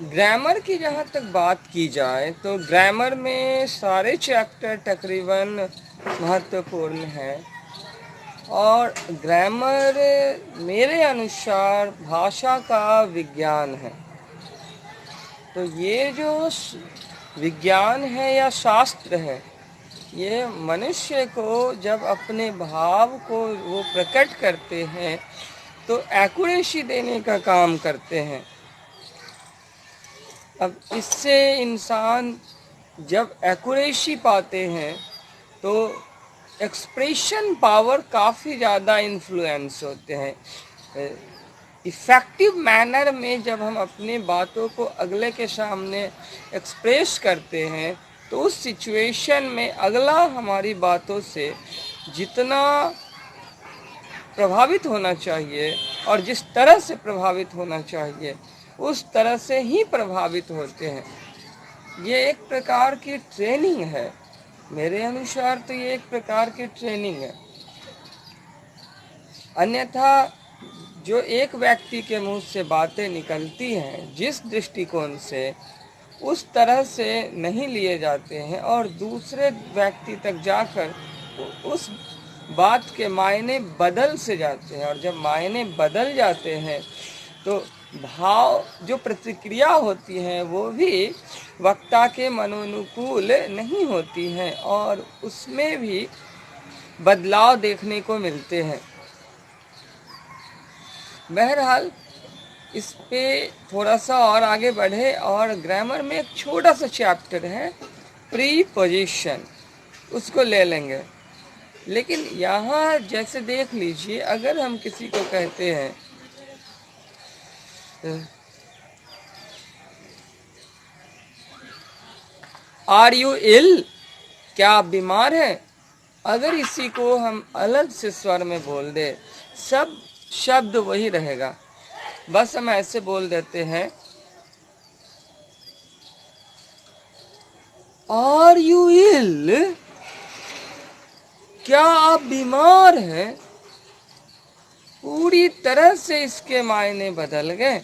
Grammar की जहाँ तक बात की जाए तो ग्रामर में सारे चैप्टर तकरीबन महत्वपूर्ण हैं। और ग्रामर मेरे अनुसार भाषा का विज्ञान है। तो ये जो विज्ञान है या शास्त्र है, ये मनुष्य को जब अपने भाव को वो प्रकट करते हैं तो एक्यूरेसी देने का काम करते हैं। अब इससे इंसान जब एक्यूरेसी पाते हैं तो एक्सप्रेशन पावर काफ़ी ज़्यादा इन्फ्लुएंस होते हैं। इफ़ेक्टिव मैनर में जब हम अपनी बातों को अगले के सामने एक्सप्रेस करते हैं तो उस सिचुएशन में अगला हमारी बातों से जितना प्रभावित होना चाहिए और जिस तरह से प्रभावित होना चाहिए उस तरह से ही प्रभावित होते हैं। ये एक प्रकार की ट्रेनिंग है। मेरे अनुसार तो ये एक प्रकार की ट्रेनिंग है। अन्यथा जो एक व्यक्ति के मुंह से बातें निकलती हैं जिस दृष्टिकोण से, उस तरह से नहीं लिए जाते हैं और दूसरे व्यक्ति तक जाकर उस बात के मायने बदल से जाते हैं। और जब मायने बदल जाते हैं तो भाव जो प्रतिक्रिया होती हैं वो भी वक्ता के मनोनुकूल नहीं होती हैं और उसमें भी बदलाव देखने को मिलते हैं। बहरहाल इस पे थोड़ा सा और आगे बढ़े और ग्रामर में एक छोटा सा चैप्टर है प्रीपोजिशन, उसको ले लेंगे। लेकिन यहाँ जैसे देख लीजिए, अगर हम किसी को कहते हैं आर यू इल, क्या आप बीमार हैं, अगर इसी को हम अलग से स्वर में बोल दे सब शब्द वही रहेगा। बस हम ऐसे बोल देते हैं आर यू इल, क्या आप बीमार हैं, पूरी तरह से इसके मायने बदल गए।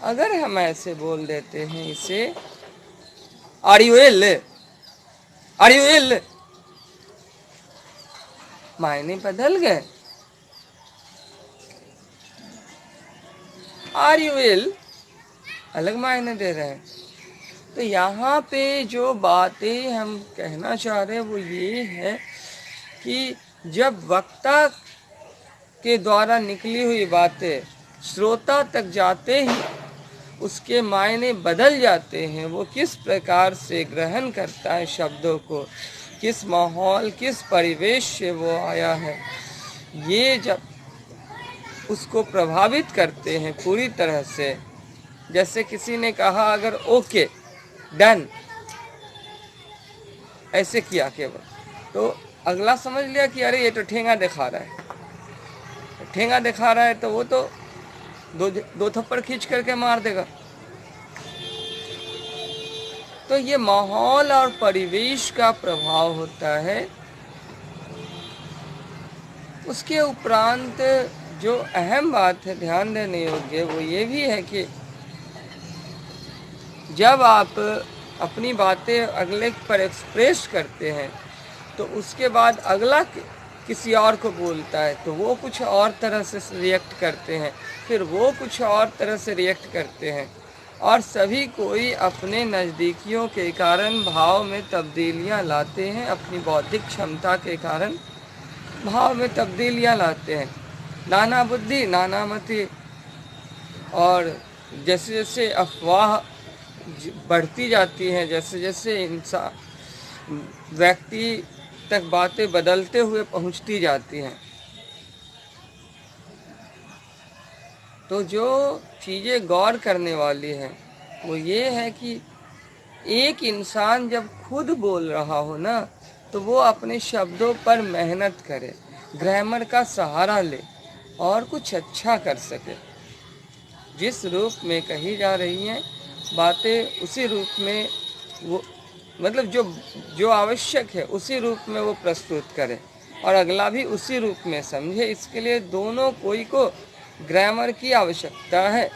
अगर हम ऐसे बोल देते हैं इसे are you ill, are you ill, मायने बदल गए। आर यू इल अलग मायने दे रहे हैं। तो यहाँ पे जो बातें हम कहना चाह रहे हैं वो ये है कि जब वक्ता के द्वारा निकली हुई बातें श्रोता तक जाते ही उसके मायने बदल जाते हैं। वो किस प्रकार से ग्रहण करता है शब्दों को, किस माहौल किस परिवेश से वो आया है, ये जब उसको प्रभावित करते हैं पूरी तरह से। जैसे किसी ने कहा अगर ओके डन ऐसे किया केवल, तो अगला समझ लिया कि अरे ये तो ठेंगा दिखा रहा है। ठेंगा दिखा रहा है तो वो तो दो थप्पड़ खींच करके मार देगा। तो ये माहौल और परिवेश का प्रभाव होता है। उसके उपरांत जो अहम बात है ध्यान देने योग्य वो ये भी है कि जब आप अपनी बातें अगले पर एक्सप्रेस करते हैं तो उसके बाद अगला किसी और को बोलता है तो वो कुछ और तरह से रिएक्ट करते हैं, फिर वो कुछ और तरह से रिएक्ट करते हैं और सभी कोई अपने नज़दीकियों के कारण भाव में तब्दीलियां लाते हैं। अपनी बौद्धिक क्षमता के कारण भाव में तब्दीलियां लाते हैं। नाना बुद्धि नाना मति। और जैसे जैसे अफवाह बढ़ती जाती हैं, जैसे जैसे इंसान व्यक्ति तक बातें बदलते हुए पहुंचती जाती हैं, तो जो चीज़ें गौर करने वाली हैं वो ये है कि एक इंसान जब खुद बोल रहा हो ना तो वो अपने शब्दों पर मेहनत करे, ग्रामर का सहारा ले और कुछ अच्छा कर सके। जिस रूप में कही जा रही हैं बातें उसी रूप में वो मतलब जो आवश्यक है उसी रूप में वो प्रस्तुत करे और अगला भी उसी रूप में समझे। इसके लिए दोनों कोई को ग्रामर की आवश्यकता है।